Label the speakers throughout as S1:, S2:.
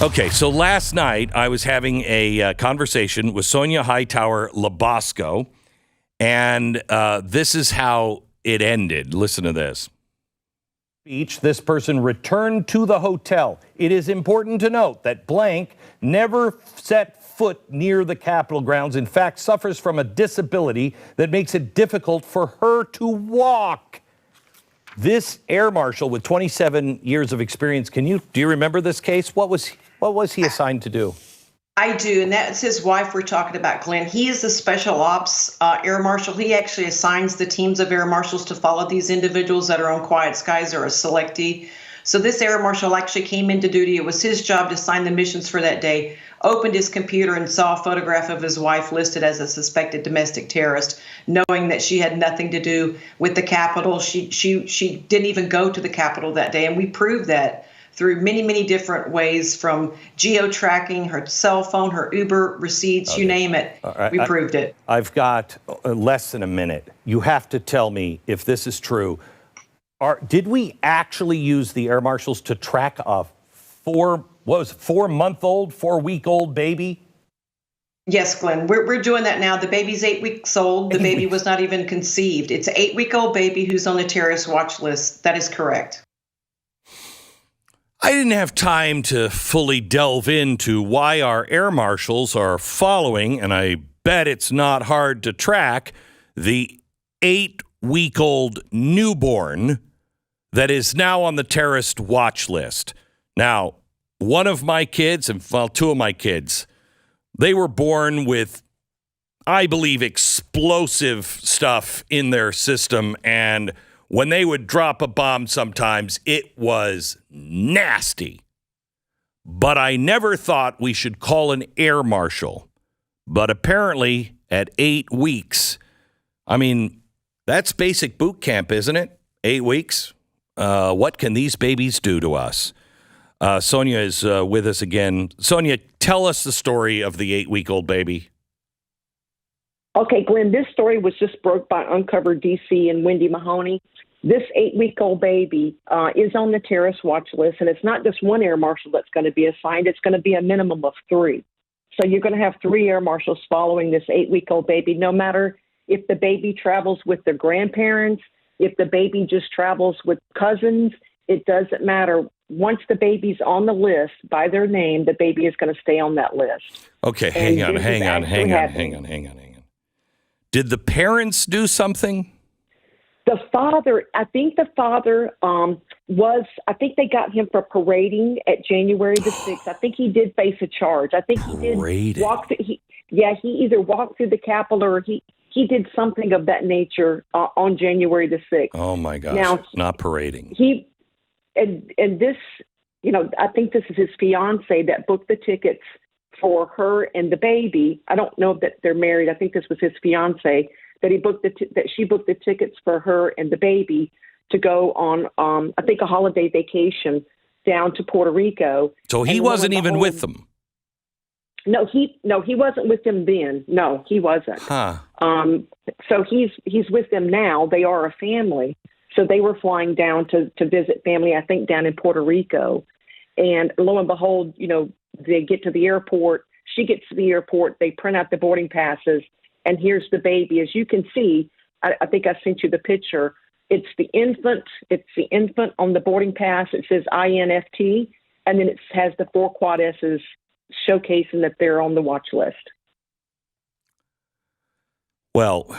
S1: Okay, so last night I was having a conversation with Sonia Hightower Labasco, and this is how it ended. Listen to this. This person returned to the hotel. It is important to note that blank never set foot near the Capitol grounds. In fact, suffers from a disability that makes it difficult for her to walk. This air marshal with 27 years of experience, do you remember this case? What was he assigned to do?
S2: I do, and that's his wife we're talking about, Glenn. He is the special ops air marshal. He actually assigns the teams of air marshals to follow these individuals that are on quiet skies or a selectee. So this air marshal actually came into duty. It was his job to sign the missions for that day, opened his computer and saw a photograph of his wife listed as a suspected domestic terrorist, knowing that she had nothing to do with the Capitol. She didn't even go to the Capitol that day, and we proved that through many, many different ways, from geo-tracking, her cell phone, her Uber receipts, you name it. Right. We proved it.
S1: I've got less than a minute. You have to tell me if this is true. Did we actually use the air marshals to track a 4-week-old baby?
S2: Yes, Glenn, we're doing that now. The baby's 8 weeks old. The baby was not even conceived. It's an 8-week-old baby who's on the terrorist watch list. That is correct.
S1: I didn't have time to fully delve into why our air marshals are following, and I bet it's not hard to track, the 8-week-old newborn that is now on the terrorist watch list. Now, one of my kids, and well, two of my kids, they were born with, I believe, explosive stuff in their system, and when they would drop a bomb sometimes, it was nasty. But I never thought we should call an air marshal. But apparently, at 8 weeks, I mean, that's basic boot camp, isn't it? 8 weeks? What can these babies do to us? Sonia is with us again. Sonia, tell us the story of the 8-week-old baby.
S3: Okay, Glenn, this story was just broke by Uncovered DC and Wendy Mahoney. This 8-week-old baby is on the terrorist watch list, and it's not just one air marshal that's going to be assigned. It's going to be a minimum of 3. So you're going to have 3 air marshals following this 8-week-old baby, no matter if the baby travels with their grandparents, if the baby just travels with cousins. It doesn't matter. Once the baby's on the list by their name, the baby is going to stay on that list.
S1: Okay, hang on. Did the parents do something?
S3: The father, I think they got him for parading at January the 6th. I think he did face a charge. I think he did walk through, he either walked through the Capitol or he did something of that nature on January the 6th.
S1: Oh my gosh, now, not parading.
S3: And this, I think this is his fiance that booked the tickets for her and the baby. I don't know that they're married. I think this was his fiance that she booked the tickets for her and the baby to go on, I think, a holiday vacation down to Puerto Rico.
S1: So he wasn't even with them.
S3: No, he wasn't with them then. No, he wasn't.
S1: Huh.
S3: So he's with them now. They are a family. So they were flying down to visit family, I think, down in Puerto Rico. And lo and behold, they get to the airport. She gets to the airport. They print out the boarding passes. And here's the baby. As you can see, I think I sent you the picture. It's the infant. It's the infant on the boarding pass. It says INFT. And then it has the 4 quad S's showcasing that they're on the watch list.
S1: Well,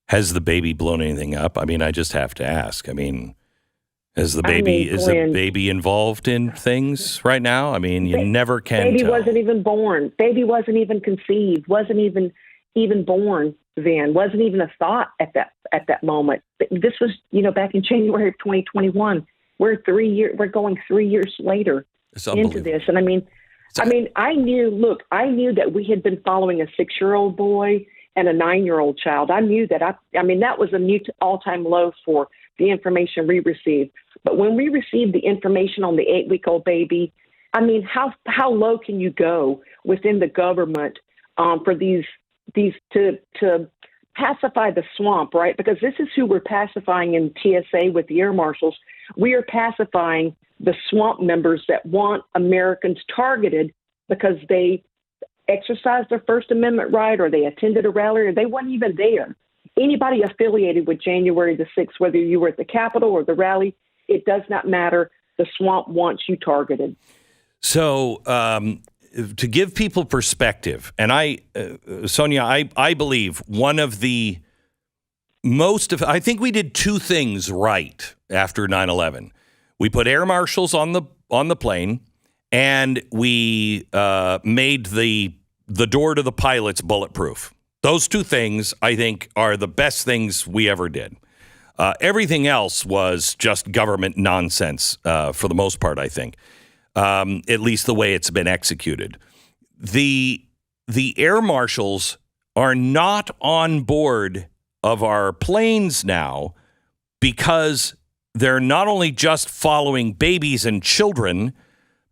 S1: has the baby blown anything up? I mean, I just have to ask. I mean, is the baby involved in things right now? I mean, you never can
S3: Baby
S1: tell.
S3: Wasn't even born. Baby wasn't even conceived. Wasn't even born then. Wasn't even a thought at that moment. This was, back in January of 2021. We're going 3 years later into this. And I knew that we had been following a 6-year-old boy and a 9-year-old child. I knew that. That was a new all-time low for the information we received. But when we received the information on the 8-week-old baby, how low can you go within the government for these to pacify the swamp, right? Because this is who we're pacifying in TSA with the air marshals. We are pacifying the swamp members that want Americans targeted because they exercised their First Amendment right or they attended a rally or they weren't even there. Anybody affiliated with January the 6th, whether you were at the Capitol or the rally, it does not matter. The swamp wants you targeted.
S1: So to give people perspective, and Sonia, I believe one of the I think we did two things right after 9/11. We put air marshals on the plane, and we made the door to the pilots bulletproof. Those two things, I think, are the best things we ever did. Everything else was just government nonsense for the most part, I think, at least the way it's been executed. The air marshals are not on board of our planes now because they're not only just following babies and children,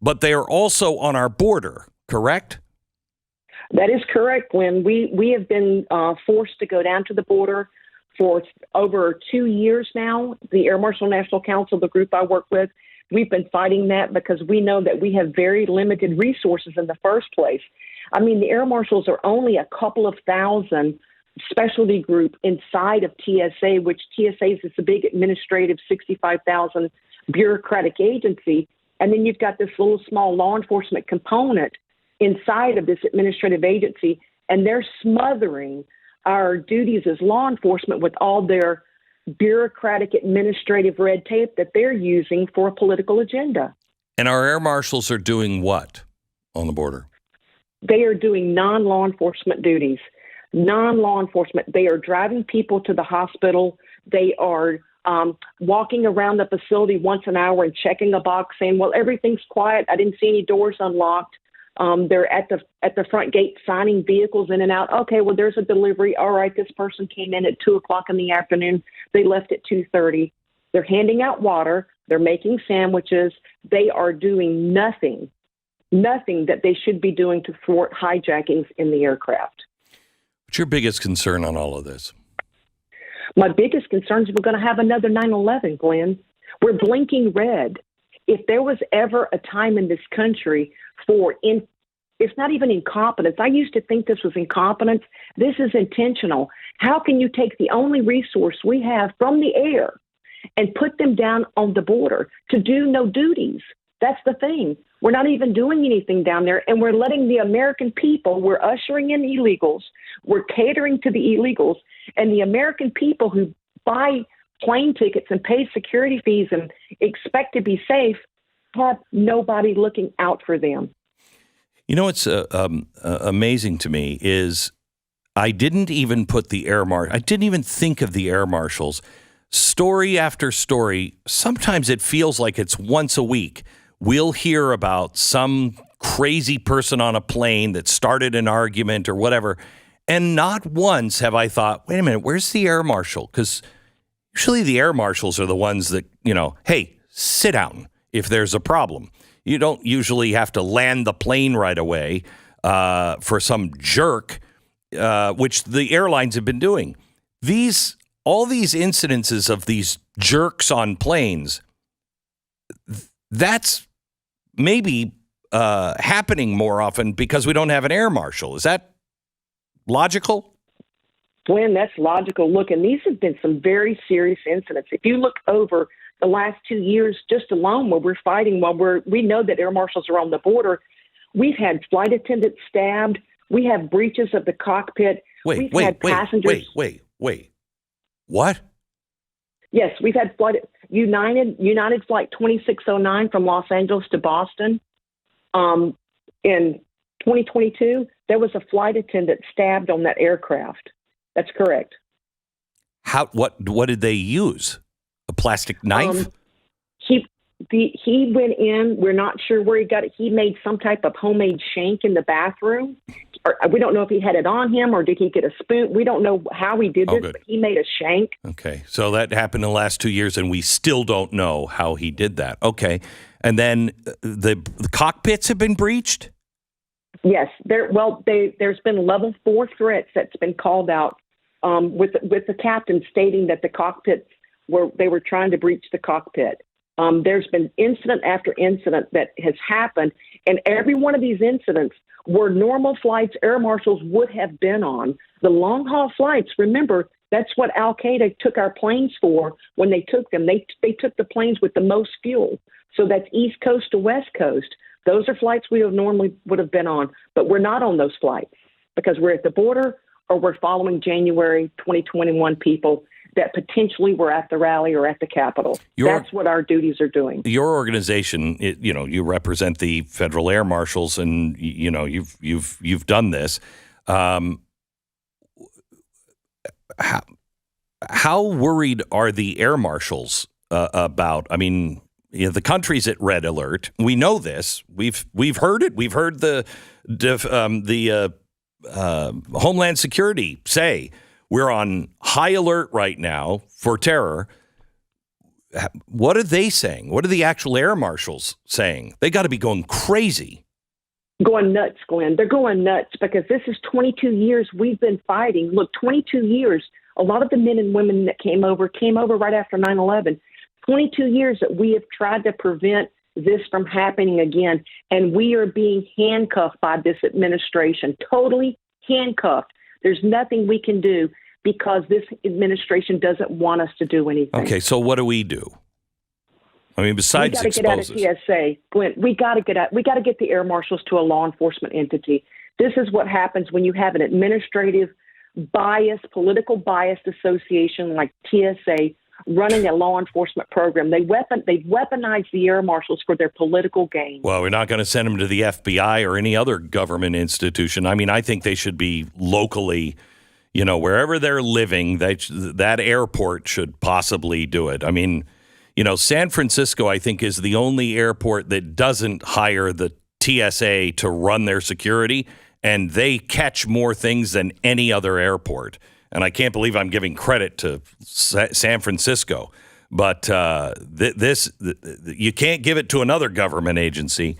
S1: but they are also on our border, correct?
S3: That is correct, Glenn. We have been forced to go down to the border for over 2 years now. The Air Marshal National Council, the group I work with, we've been fighting that because we know that we have very limited resources in the first place. I mean, the Air Marshals are only a couple of thousand specialty group inside of TSA, which TSA is a big administrative 65,000 bureaucratic agency. And then you've got this little small law enforcement component inside of this administrative agency, and they're smothering our duties as law enforcement with all their bureaucratic administrative red tape that they're using for a political agenda.
S1: And our air marshals are doing what on the border?
S3: They are doing non-law enforcement duties. Non-law enforcement. They are driving people to the hospital. They are walking around the facility once an hour and checking a box saying, well, everything's quiet. I didn't see any doors unlocked. They're at the front gate signing vehicles in and out. Okay, well, there's a delivery. All right, this person came in at 2:00 in the afternoon. They left at 2:30. They're handing out water. They're making sandwiches. They are doing nothing that they should be doing to thwart hijackings in the aircraft.
S1: What's your biggest concern on all of this?
S3: My biggest concern is we're going to have another 9/11, Glenn. We're blinking red. If there was ever a time in this country it's not even incompetence. I used to think this was incompetence. This is intentional. How can you take the only resource we have from the air and put them down on the border to do no duties? That's the thing. We're not even doing anything down there, and we're letting the American people, we're ushering in illegals, we're catering to the illegals, and the American people who buy plane tickets and pay security fees and expect to be safe have nobody looking out for them.
S1: You know what's amazing to me is I didn't even put I didn't even think of the air marshals. Story after story, sometimes it feels like it's once a week. We'll hear about some crazy person on a plane that started an argument or whatever, and not once have I thought, wait a minute, where's the air marshal? Because usually the air marshals are the ones that, hey, sit down if there's a problem. You don't usually have to land the plane right away for some jerk, which the airlines have been doing. All these incidences of these jerks on planes, that's maybe happening more often because we don't have an air marshal. Is that logical?
S3: Glenn, that's logical. Look, and these have been some very serious incidents. If you look over the last 2 years just alone where we're fighting, we know that air marshals are on the border, we've had flight attendants stabbed. We have breaches of the cockpit. Wait.
S1: What?
S3: Yes, we've had United Flight 2609 from Los Angeles to Boston. In 2022, there was a flight attendant stabbed on that aircraft. That's correct.
S1: What did they use? A plastic knife?
S3: He went in. We're not sure where he got it. He made some type of homemade shank in the bathroom. We don't know if he had it on him or did he get a spoon. We don't know how he did this, but he made a shank.
S1: Okay, so that happened in the last 2 years, and we still don't know how he did that. Okay, and then the cockpits have been breached?
S3: Yes, there's been level 4 threats that's been called out with the captain stating that the cockpits were trying to breach the cockpit. There's been incident after incident that has happened, and every one of these incidents were normal flights air marshals would have been on. The long-haul flights, remember, that's what Al-Qaeda took our planes for when they took them. They took the planes with the most fuel. So that's East Coast to West Coast. Those are flights we normally would have been on, but we're not on those flights because we're at the border or we're following January 2021 people that potentially were at the rally or at the Capitol. That's what our duties are doing.
S1: Your organization, you represent the federal air marshals, and you've done this. How worried are the air marshals about? I mean, the country's at red alert. We know this. We've heard it. We've heard the Homeland Security say we're on high alert right now for terror. What are they saying? What are the actual air marshals saying? They got to be going crazy.
S3: Going nuts, Glenn. They're going nuts because this is 22 years we've been fighting. Look, 22 years. A lot of the men and women that came over right after 9/11. 22 years that we have tried to prevent this from happening again. And we are being handcuffed by this administration, totally handcuffed. There's nothing we can do because this administration doesn't want us to do anything.
S1: Okay, so what do we do? I mean, besides expose
S3: we got to get out of TSA, Glenn. We got to get out. We got to get the air marshals to a law enforcement entity. This is what happens when you have an administrative bias, political biased association like TSA running a law enforcement program. They've weaponized the air marshals for their political gain.
S1: Well, we're not going to send them to the FBI or any other government institution. I mean, I think they should be locally, wherever they're living, that airport should possibly do it. I mean, San Francisco, I think, is the only airport that doesn't hire the TSA to run their security, and they catch more things than any other airport. And I can't believe I'm giving credit to San Francisco, but you can't give it to another government agency.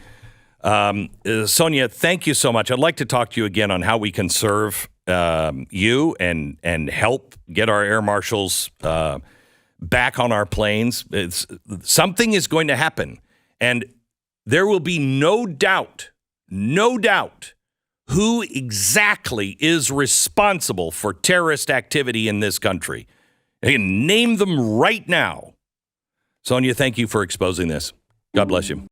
S1: Sonia, thank you so much. I'd like to talk to you again on how we can serve you and help get our air marshals back on our planes. Something is going to happen, and there will be no doubt, who exactly is responsible for terrorist activity in this country. I can name them right now. Sonia, thank you for exposing this. God bless you.